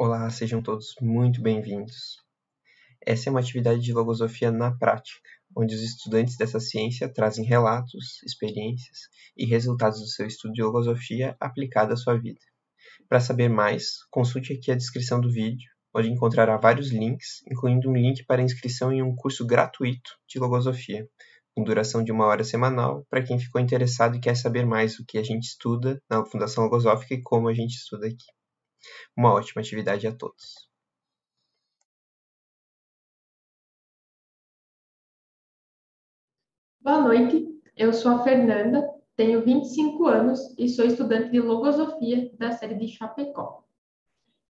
Olá, sejam todos muito bem-vindos. Essa é uma atividade de logosofia na prática, onde os estudantes dessa ciência trazem relatos, experiências e resultados do seu estudo de logosofia aplicado à sua vida. Para saber mais, consulte aqui a descrição do vídeo, onde encontrará vários links, incluindo um link para inscrição em um curso gratuito de logosofia, com duração de 1 hora semanal, para quem ficou interessado e quer saber mais o que a gente estuda na Fundação Logosófica e como a gente estuda aqui. Uma ótima atividade a todos. Boa noite, eu sou a Fernanda, tenho 25 anos e sou estudante de Logosofia da série de Chapecó.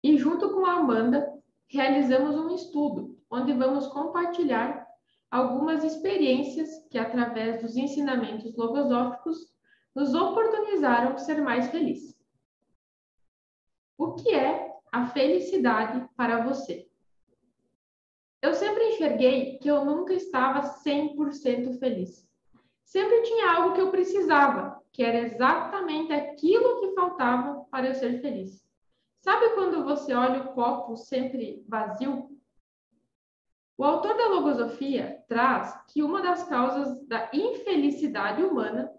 E junto com a Amanda, realizamos um estudo onde vamos compartilhar algumas experiências que, através dos ensinamentos logosóficos, nos oportunizaram ser mais felizes. O que é a felicidade para você? Eu sempre enxerguei que eu nunca estava 100% feliz. Sempre tinha algo que eu precisava, que era exatamente aquilo que faltava para eu ser feliz. Sabe quando você olha o copo sempre vazio? O autor da Logosofia traz que uma das causas da infelicidade humana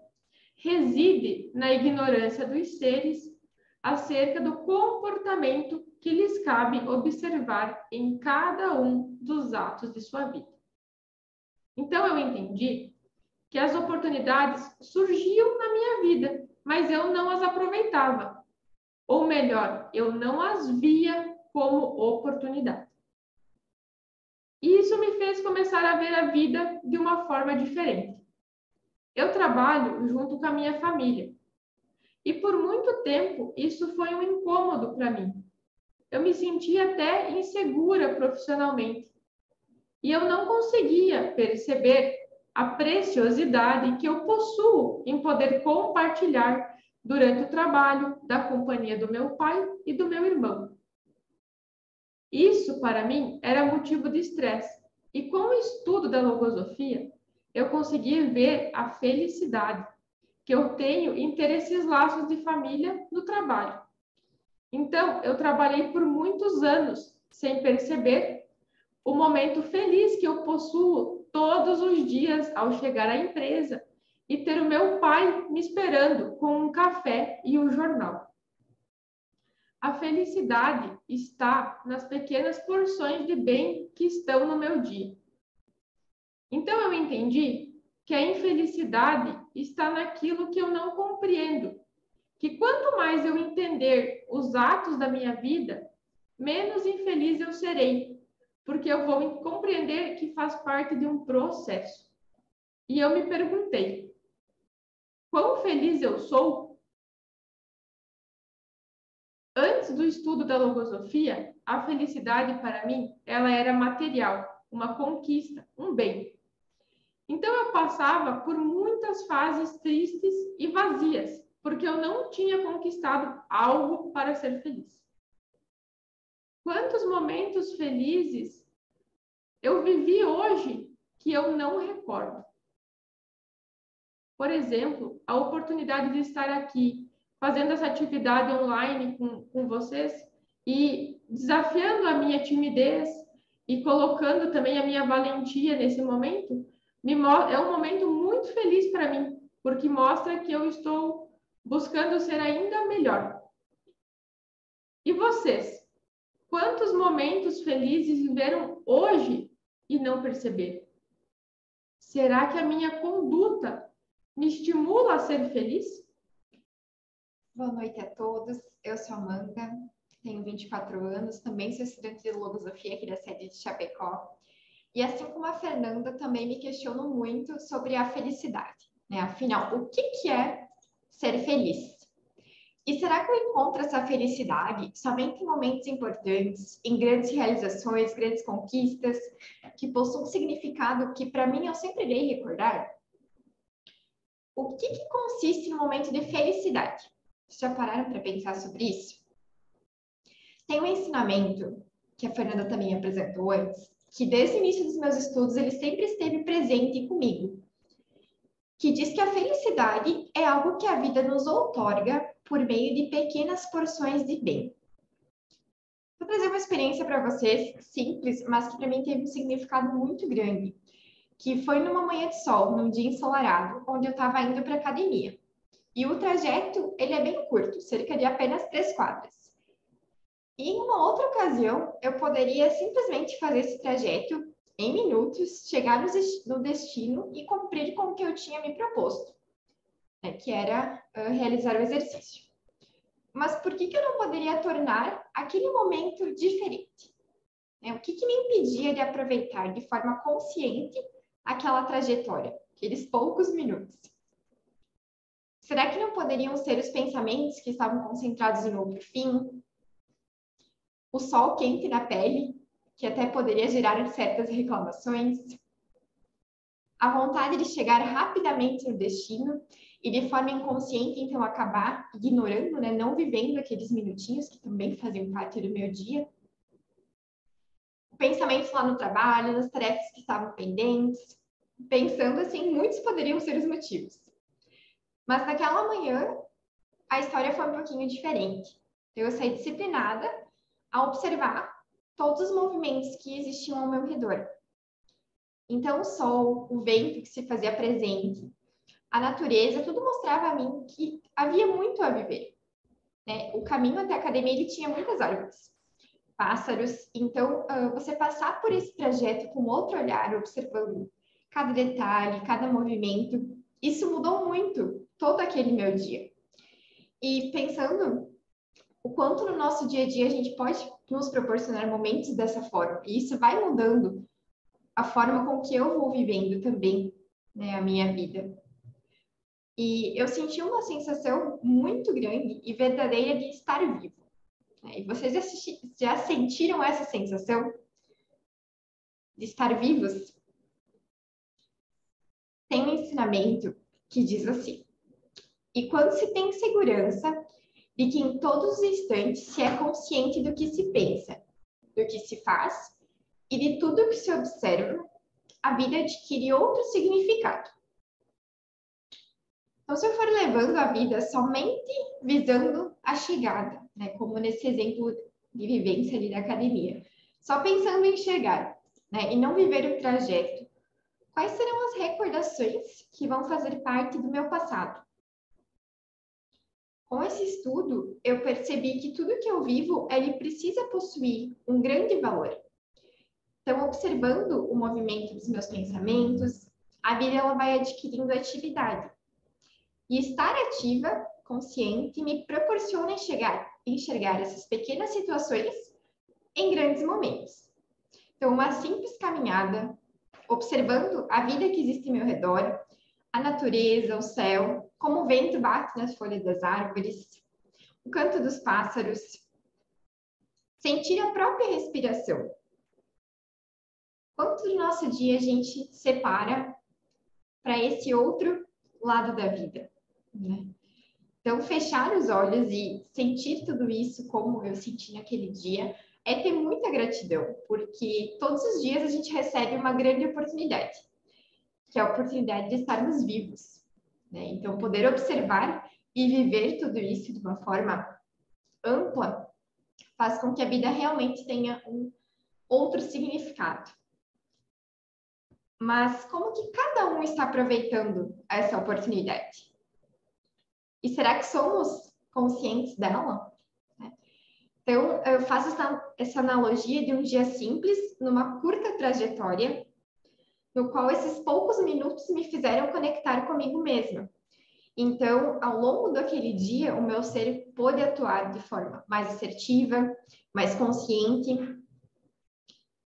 reside na ignorância dos seres acerca do comportamento que lhes cabe observar em cada um dos atos de sua vida. Então eu entendi que as oportunidades surgiam na minha vida, mas eu não as aproveitava. Ou melhor, eu não as via como oportunidade. E isso me fez começar a ver a vida de uma forma diferente. Eu trabalho junto com a minha família. E por muito tempo isso foi um incômodo para mim. Eu me sentia até insegura profissionalmente. E eu não conseguia perceber a preciosidade que eu possuo em poder compartilhar durante o trabalho da companhia do meu pai e do meu irmão. Isso, para mim, era motivo de estresse. E com o estudo da logosofia, eu consegui ver a felicidade que eu tenho em ter esses laços de família no trabalho. Então, eu trabalhei por muitos anos sem perceber o momento feliz que eu possuo todos os dias ao chegar à empresa e ter o meu pai me esperando com um café e um jornal. A felicidade está nas pequenas porções de bem que estão no meu dia. Então eu entendi que a infelicidade está naquilo que eu não compreendo, que quanto mais eu entender os atos da minha vida, menos infeliz eu serei, porque eu vou compreender que faz parte de um processo. E eu me perguntei, quão feliz eu sou? Antes do estudo da logosofia, a felicidade para mim, ela era material, uma conquista, um bem. Então eu passava por muitas fases tristes e vazias, porque eu não tinha conquistado algo para ser feliz. Quantos momentos felizes eu vivi hoje que eu não recordo? Por exemplo, a oportunidade de estar aqui fazendo essa atividade online com vocês e desafiando a minha timidez e colocando também a minha valentia nesse momento, é um momento muito feliz para mim, porque mostra que eu estou buscando ser ainda melhor. E vocês? Quantos momentos felizes viveram hoje e não perceberam? Será que a minha conduta me estimula a ser feliz? Boa noite a todos, eu sou Amanda, tenho 24 anos, também sou estudante de Logosofia aqui da sede de Chapecó. E assim como a Fernanda, também me questiono muito sobre a felicidade, né? Afinal, o que é ser feliz? E será que eu encontro essa felicidade somente em momentos importantes, em grandes realizações, grandes conquistas, que possuem um significado que para mim eu sempre irei recordar? O que consiste no momento de felicidade? Vocês já pararam para pensar sobre isso? Tem um ensinamento que a Fernanda também apresentou antes, que desde o início dos meus estudos ele sempre esteve presente comigo, que diz que a felicidade é algo que a vida nos outorga por meio de pequenas porções de bem. Vou trazer uma experiência para vocês, simples, mas que para mim teve um significado muito grande, que foi numa manhã de sol, num dia ensolarado, onde eu estava indo para a academia. E o trajeto, ele é bem curto, cerca de apenas 3 quadras. E em uma outra ocasião, eu poderia simplesmente fazer esse trajeto em minutos, chegar no destino e cumprir com o que eu tinha me proposto, né, que era realizar o exercício. Mas por que eu não poderia tornar aquele momento diferente? O que me impedia de aproveitar de forma consciente aquela trajetória, aqueles poucos minutos? Será que não poderiam ser os pensamentos que estavam concentrados em outro fim? O sol quente na pele, que até poderia gerar certas reclamações? A vontade de chegar rapidamente no destino e de forma inconsciente, então, acabar ignorando, né, não vivendo aqueles minutinhos que também faziam parte do meu dia? Pensamentos lá no trabalho, nas tarefas que estavam pendentes. Pensando assim, muitos poderiam ser os motivos. Mas naquela manhã, a história foi um pouquinho diferente. Eu saí disciplinada a observar todos os movimentos que existiam ao meu redor. Então, o sol, o vento que se fazia presente, a natureza, tudo mostrava a mim que havia muito a viver, né? O caminho até a academia, ele tinha muitas árvores, pássaros. Então, você passar por esse trajeto com outro olhar, observando cada detalhe, cada movimento, isso mudou muito todo aquele meu dia. E pensando o quanto no nosso dia a dia a gente pode nos proporcionar momentos dessa forma, e isso vai mudando a forma com que eu vou vivendo também, né, a minha vida. E eu senti uma sensação muito grande e verdadeira de estar vivo. E vocês já sentiram essa sensação de estar vivos? Tem um ensinamento que diz assim: e quando se tem segurança de que em todos os instantes se é consciente do que se pensa, do que se faz e de tudo que se observa, a vida adquire outro significado. Então, se eu for levando a vida somente visando a chegada, né, como nesse exemplo de vivência ali da academia, só pensando em chegar, né, e não viver o trajeto, quais serão as recordações que vão fazer parte do meu passado? Com esse estudo, eu percebi que tudo que eu vivo, ele precisa possuir um grande valor. Então, observando o movimento dos meus pensamentos, a vida ela vai adquirindo atividade. E estar ativa, consciente, me proporciona enxergar essas pequenas situações em grandes momentos. Então, uma simples caminhada, observando a vida que existe ao meu redor, a natureza, o céu, como o vento bate nas folhas das árvores, o canto dos pássaros, sentir a própria respiração. Quanto do nosso dia a gente separa para esse outro lado da vida, né? Então, fechar os olhos e sentir tudo isso como eu senti naquele dia é ter muita gratidão, porque todos os dias a gente recebe uma grande oportunidade, que é a oportunidade de estarmos vivos, né? Então, poder observar e viver tudo isso de uma forma ampla faz com que a vida realmente tenha um outro significado. Mas como que cada um está aproveitando essa oportunidade? E será que somos conscientes dela? Então, eu faço essa analogia de um dia simples, numa curta trajetória, no qual esses poucos minutos me fizeram conectar comigo mesma. Então, ao longo daquele dia, o meu ser pôde atuar de forma mais assertiva, mais consciente.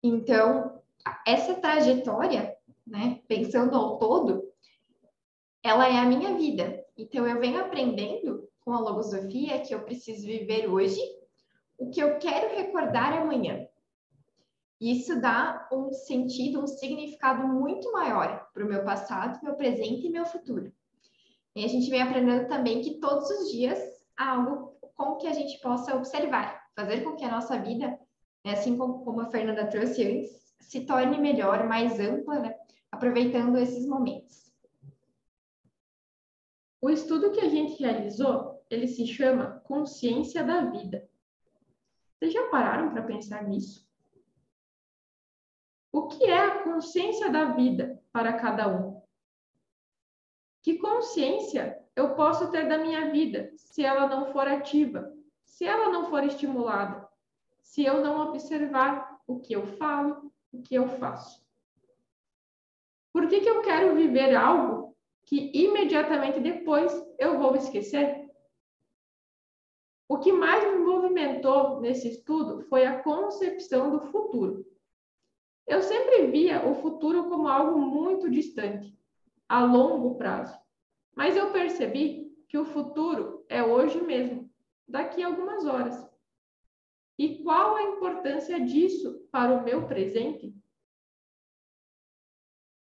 Então, essa trajetória, né, pensando ao todo, ela é a minha vida. Então, eu venho aprendendo com a logosofia que eu preciso viver hoje o que eu quero recordar amanhã. Isso dá um sentido, um significado muito maior para o meu passado, meu presente e meu futuro. E a gente vem aprendendo também que todos os dias há algo com que a gente possa observar, fazer com que a nossa vida, assim como a Fernanda trouxe antes, se torne melhor, mais ampla, né? Aproveitando esses momentos. O estudo que a gente realizou, ele se chama Consciência da Vida. Vocês já pararam para pensar nisso? O que é a consciência da vida para cada um? Que consciência eu posso ter da minha vida se ela não for ativa, se ela não for estimulada, se eu não observar o que eu falo, o que eu faço? Por que eu quero viver algo que imediatamente depois eu vou esquecer? O que mais me movimentou nesse estudo foi a concepção do futuro. Eu sempre via o futuro como algo muito distante, a longo prazo. Mas eu percebi que o futuro é hoje mesmo, daqui a algumas horas. E qual a importância disso para o meu presente?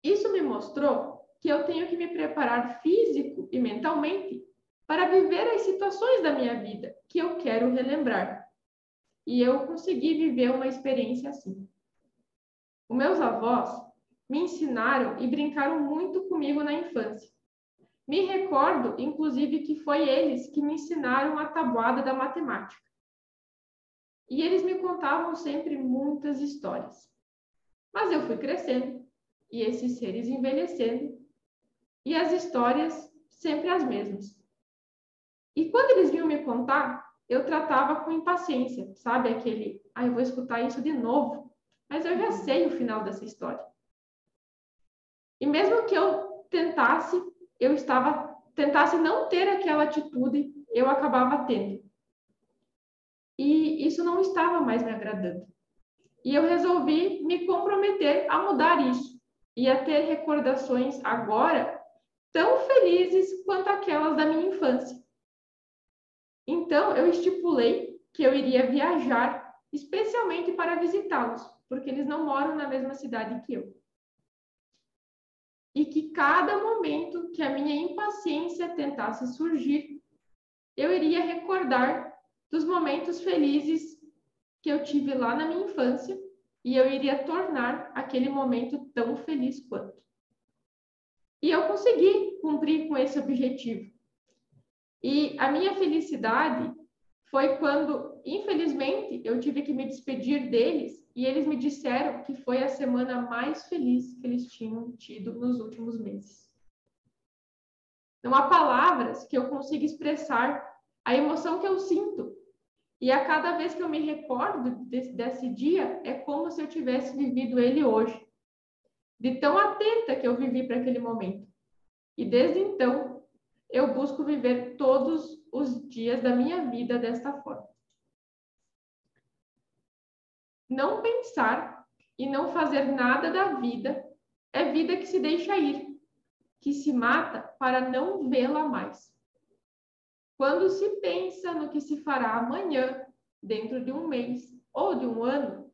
Isso me mostrou que eu tenho que me preparar físico e mentalmente para viver as situações da minha vida que eu quero relembrar. E eu consegui viver uma experiência assim. Os meus avós me ensinaram e brincaram muito comigo na infância. Me recordo, inclusive, que foi eles que me ensinaram a tabuada da matemática. E eles me contavam sempre muitas histórias. Mas eu fui crescendo, e esses seres envelhecendo, e as histórias sempre as mesmas. E quando eles vinham me contar, eu tratava com impaciência, sabe? Eu vou escutar isso de novo, mas eu já sei o final dessa história. E mesmo que eu tentasse não ter aquela atitude, eu acabava tendo. E isso não estava mais me agradando. E eu resolvi me comprometer a mudar isso e a ter recordações agora tão felizes quanto aquelas da minha infância. Então, eu estipulei que eu iria viajar especialmente para visitá-los, porque eles não moram na mesma cidade que eu. E que cada momento que a minha impaciência tentasse surgir, eu iria recordar dos momentos felizes que eu tive lá na minha infância e eu iria tornar aquele momento tão feliz quanto. E eu consegui cumprir com esse objetivo. E a minha felicidade foi quando, infelizmente, eu tive que me despedir deles e eles me disseram que foi a semana mais feliz que eles tinham tido nos últimos meses. Não há palavras que eu consiga expressar a emoção que eu sinto. E a cada vez que eu me recordo desse dia, é como se eu tivesse vivido ele hoje. De tão atenta que eu vivi para aquele momento. E desde então, eu busco viver todos os dias da minha vida desta forma. Não pensar e não fazer nada da vida é vida que se deixa ir, que se mata para não vê-la mais. Quando se pensa no que se fará amanhã, dentro de um mês ou de um ano,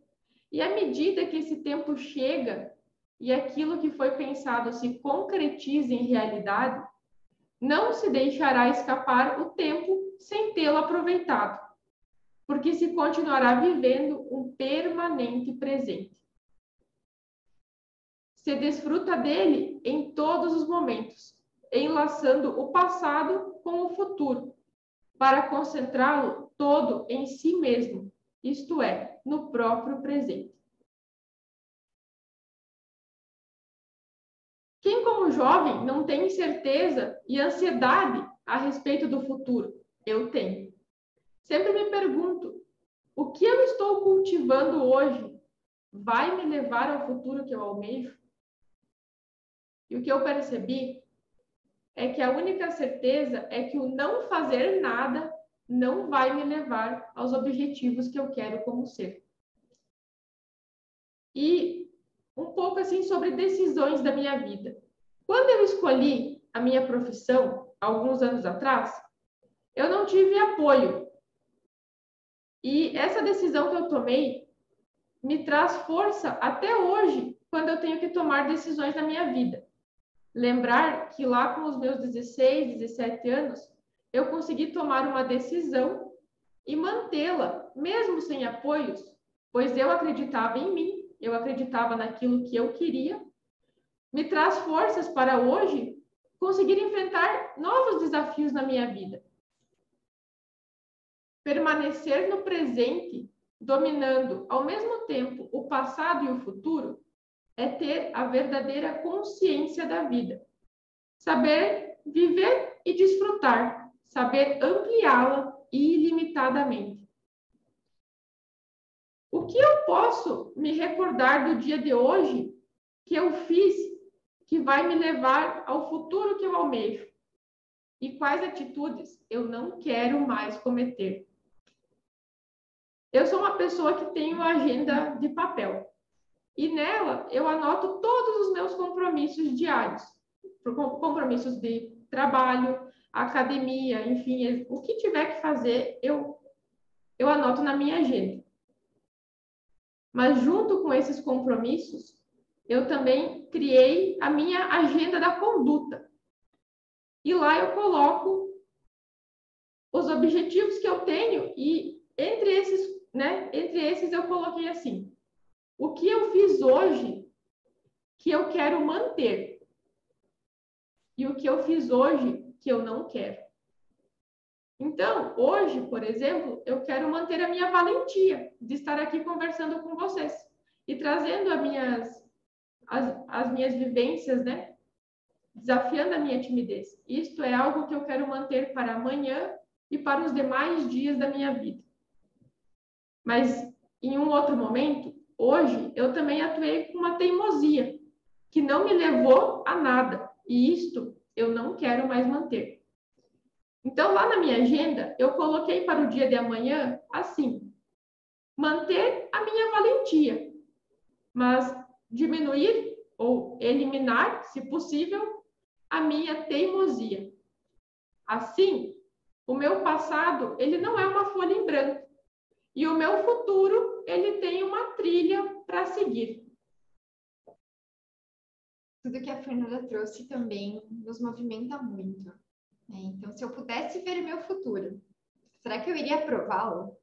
e à medida que esse tempo chega e aquilo que foi pensado se concretiza em realidade, não se deixará escapar o tempo sem tê-lo aproveitado, porque se continuará vivendo um permanente presente. Se desfruta dele em todos os momentos, enlaçando o passado com o futuro, para concentrá-lo todo em si mesmo, isto é, no próprio presente. Quem, como jovem, não tem certeza e ansiedade a respeito do futuro? Eu tenho. Sempre me pergunto, o que eu estou cultivando hoje vai me levar ao futuro que eu almejo? E o que eu percebi é que a única certeza é que o não fazer nada não vai me levar aos objetivos que eu quero como ser. E um pouco assim sobre decisões da minha vida. Quando eu escolhi a minha profissão, alguns anos atrás, eu não tive apoio. E essa decisão que eu tomei me traz força até hoje, quando eu tenho que tomar decisões na minha vida. Lembrar que lá com os meus 16, 17 anos, eu consegui tomar uma decisão e mantê-la, mesmo sem apoios, pois eu acreditava em mim, eu acreditava naquilo que eu queria, me traz forças para hoje conseguir enfrentar novos desafios na minha vida. Permanecer no presente dominando ao mesmo tempo o passado e o futuro, é ter a verdadeira consciência da vida. Saber viver e desfrutar, saber ampliá-la ilimitadamente. O que eu posso me recordar do dia de hoje que eu fiz que vai me levar ao futuro que eu almejo? E quais atitudes eu não quero mais cometer? Eu sou uma pessoa que tem uma agenda de papel. E nela eu anoto todos os meus compromissos diários. Compromissos de trabalho, academia, enfim, o que tiver que fazer, eu anoto na minha agenda. Mas junto com esses compromissos, eu também criei a minha agenda da conduta. E lá eu coloco os objetivos que eu tenho e entre esses eu coloquei assim: o que eu fiz hoje que eu quero manter e o que eu fiz hoje que eu não quero. Então, hoje, por exemplo, eu quero manter a minha valentia de estar aqui conversando com vocês e trazendo as minhas vivências, né? Desafiando a minha timidez. Isto é algo que eu quero manter para amanhã e para os demais dias da minha vida. Mas, em um outro momento, hoje, eu também atuei com uma teimosia que não me levou a nada. E isto eu não quero mais manter. Então, lá na minha agenda, eu coloquei para o dia de amanhã assim: manter a minha valentia, mas diminuir ou eliminar, se possível, a minha teimosia. Assim, o meu passado, ele não é uma folha em branco. E o meu futuro, ele tem uma trilha para seguir. Tudo que a Fernanda trouxe também nos movimenta muito, né? Então, se eu pudesse ver o meu futuro, será que eu iria aprová-lo?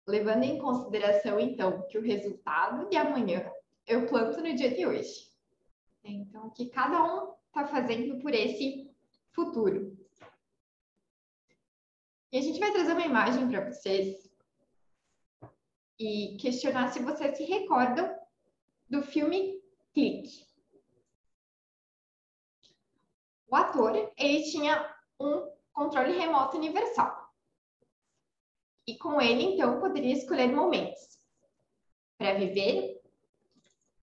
Levando em consideração, então, que o resultado de amanhã eu planto no dia de hoje. Então, o que cada um está fazendo por esse futuro. E a gente vai trazer uma imagem para vocês e questionar se vocês se recordam do filme Clique. O ator, ele tinha um controle remoto universal. E com ele, então, poderia escolher momentos para viver,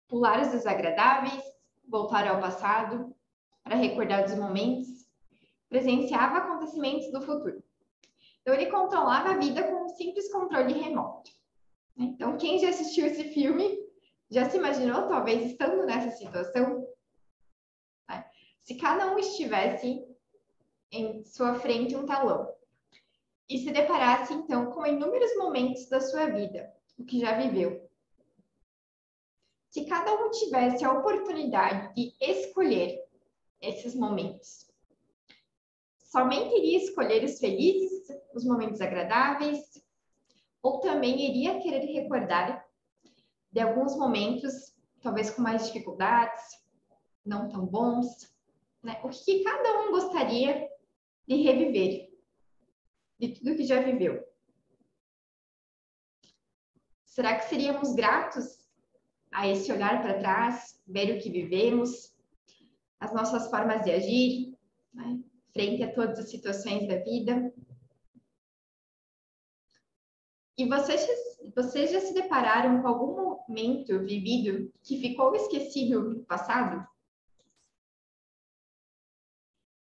pular os desagradáveis, voltar ao passado, para recordar os momentos, presenciava acontecimentos do futuro. Então, ele controlava a vida com um simples controle remoto. Então, quem já assistiu esse filme, já se imaginou, talvez, estando nessa situação? Se cada um estivesse em sua frente um telão e se deparasse, então, com inúmeros momentos da sua vida, o que já viveu. Se cada um tivesse a oportunidade de escolher esses momentos, somente iria escolher os felizes, os momentos agradáveis, ou também iria querer recordar de alguns momentos, talvez com mais dificuldades, não tão bons, né? O que cada um gostaria de reviver, de tudo que já viveu. Será que seríamos gratos a esse olhar para trás, ver o que vivemos, as nossas formas de agir, né, frente a todas as situações da vida? E vocês já se depararam com algum momento vivido que ficou esquecido no passado?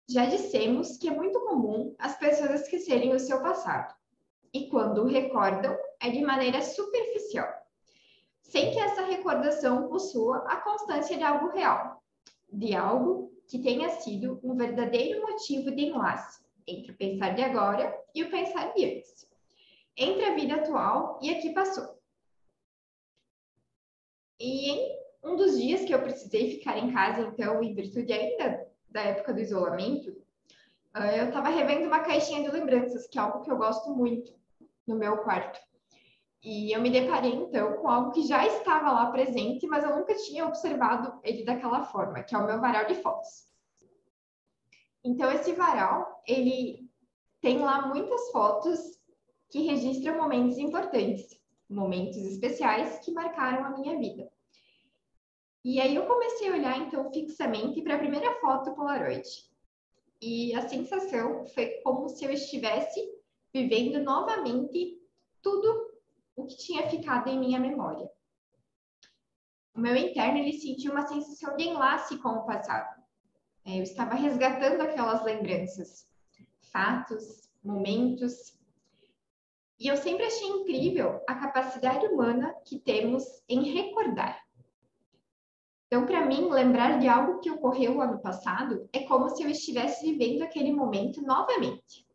Já dissemos que é muito comum as pessoas esquecerem o seu passado. E quando o recordam, é de maneira superficial, sem que essa recordação possua a constância de algo real, de algo que tenha sido um verdadeiro motivo de enlace entre o pensar de agora e o pensar de antes, entre a vida atual e a que passou. E em um dos dias que eu precisei ficar em casa, então, em virtude ainda da época do isolamento, eu estava revendo uma caixinha de lembranças, que é algo que eu gosto muito no meu quarto. E eu me deparei, então, com algo que já estava lá presente, mas eu nunca tinha observado ele daquela forma, que é o meu varal de fotos. Então, esse varal, ele tem lá muitas fotos que registram momentos importantes, momentos especiais que marcaram a minha vida. E aí eu comecei a olhar, então, fixamente para a primeira foto Polaroid. E a sensação foi como se eu estivesse vivendo novamente tudo o que tinha ficado em minha memória. O meu interno, ele sentiu uma sensação de enlace com o passado. Eu estava resgatando aquelas lembranças, fatos, momentos. E eu sempre achei incrível a capacidade humana que temos em recordar. Então, para mim, lembrar de algo que ocorreu ano passado é como se eu estivesse vivendo aquele momento novamente.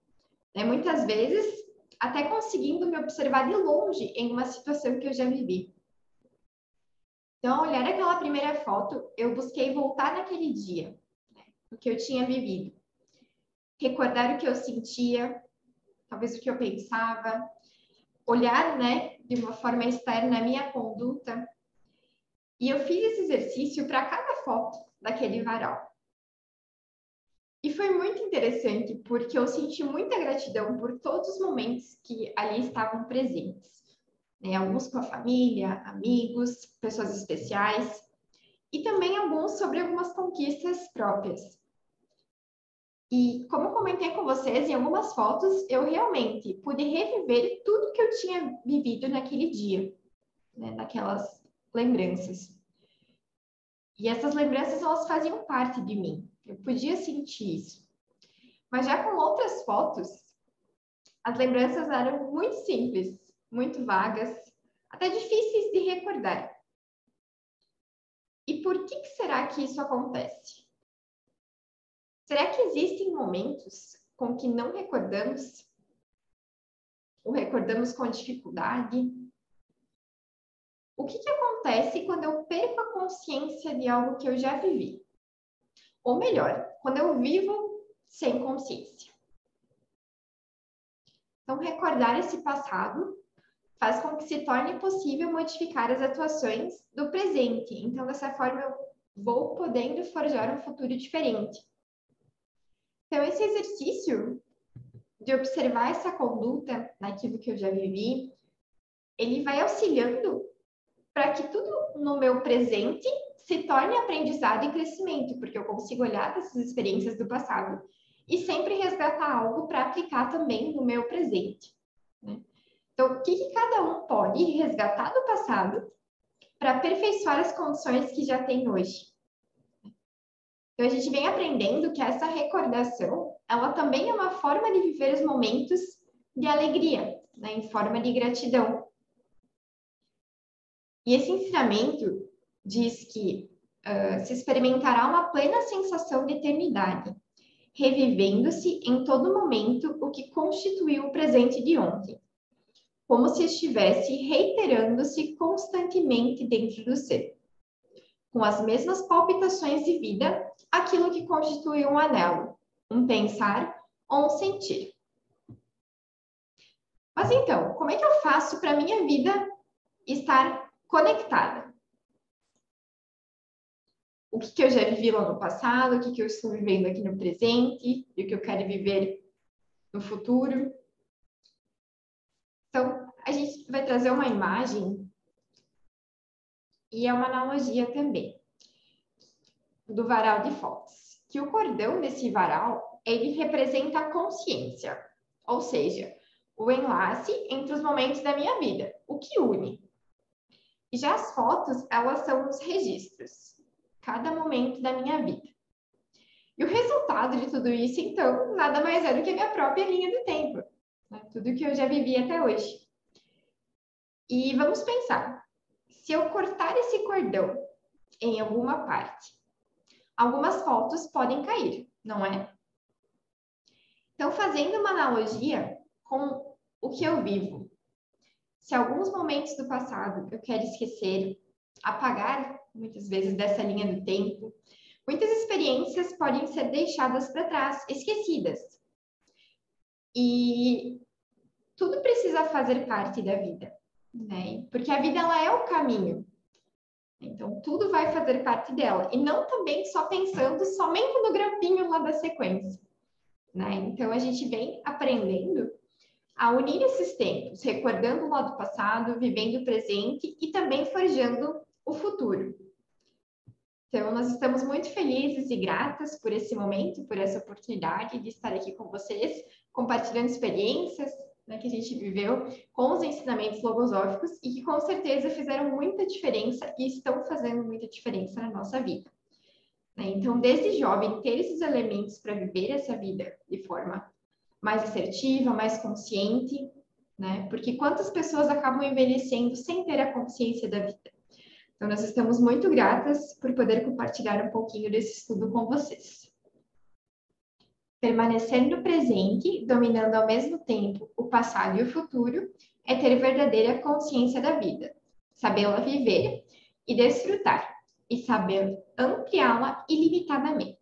Muitas vezes, até conseguindo me observar de longe em uma situação que eu já vivi. Então, ao olhar aquela primeira foto, eu busquei voltar naquele dia, o que eu tinha vivido. Recordar o que eu sentia, talvez o que eu pensava, olhar, de uma forma externa a minha conduta. E eu fiz esse exercício para cada foto daquele varal. E foi muito interessante, porque eu senti muita gratidão por todos os momentos que ali estavam presentes. Alguns com a família, amigos, pessoas especiais, e também alguns sobre algumas conquistas próprias. E como eu comentei com vocês, em algumas fotos, eu realmente pude reviver tudo que eu tinha vivido naquele dia, naquelas lembranças. E essas lembranças, elas faziam parte de mim. Eu podia sentir isso. Mas já com outras fotos, as lembranças eram muito simples, muito vagas, até difíceis de recordar. E por que será que isso acontece? Será que existem momentos com que não recordamos? Ou recordamos com dificuldade? O que acontece quando eu perco a consciência de algo que eu já vivi? Ou melhor, quando eu vivo sem consciência. Então, recordar esse passado faz com que se torne possível modificar as atuações do presente. Então, dessa forma, eu vou podendo forjar um futuro diferente. Então, esse exercício de observar essa conduta naquilo que eu já vivi, ele vai auxiliando para que tudo no meu presente se torne aprendizado e crescimento, porque eu consigo olhar para essas experiências do passado e sempre resgatar algo para aplicar também no meu presente. Então, o que cada um pode resgatar do passado para aperfeiçoar as condições que já tem hoje? Então, a gente vem aprendendo que essa recordação, ela também é uma forma de viver os momentos de alegria, em forma de gratidão. E esse ensinamento diz que se experimentará uma plena sensação de eternidade, revivendo-se em todo momento o que constituiu o presente de ontem, como se estivesse reiterando-se constantemente dentro do ser, com as mesmas palpitações de vida, aquilo que constitui um anelo, um pensar ou um sentir. Mas então, como é que eu faço para a minha vida estar conectada? O que eu já vivi lá no passado, o que eu estou vivendo aqui no presente e o que eu quero viver no futuro. Então, a gente vai trazer uma imagem e é uma analogia também do varal de fotos. Que o cordão desse varal, ele representa a consciência, ou seja, o enlace entre os momentos da minha vida, o que une. E já as fotos, elas são os registros, cada momento da minha vida. E o resultado de tudo isso, então, nada mais é do que a minha própria linha do tempo, tudo que eu já vivi até hoje. E vamos pensar, se eu cortar esse cordão em alguma parte, algumas fotos podem cair, não é? Então, fazendo uma analogia com o que eu vivo, se alguns momentos do passado eu quero esquecer, apagar muitas vezes dessa linha do tempo, muitas experiências podem ser deixadas para trás, esquecidas. E tudo precisa fazer parte da vida, Porque a vida, ela é o caminho. Então, tudo vai fazer parte dela. E não também só pensando somente no grampinho lá da sequência, Então, a gente vem aprendendo a unir esses tempos, recordando o lado passado, vivendo o presente e também forjando o futuro. Então, nós estamos muito felizes e gratas por esse momento, por essa oportunidade de estar aqui com vocês, compartilhando experiências, né, que a gente viveu com os ensinamentos logosóficos e que com certeza fizeram muita diferença e estão fazendo muita diferença na nossa vida. Então, desde jovem, ter esses elementos para viver essa vida de forma mais assertiva, mais consciente, né? Porque quantas pessoas acabam envelhecendo sem ter a consciência da vida? Então, nós estamos muito gratas por poder compartilhar um pouquinho desse estudo com vocês. Permanecer no presente, dominando ao mesmo tempo o passado e o futuro, é ter verdadeira consciência da vida, sabê-la viver e desfrutar, e saber ampliá-la ilimitadamente.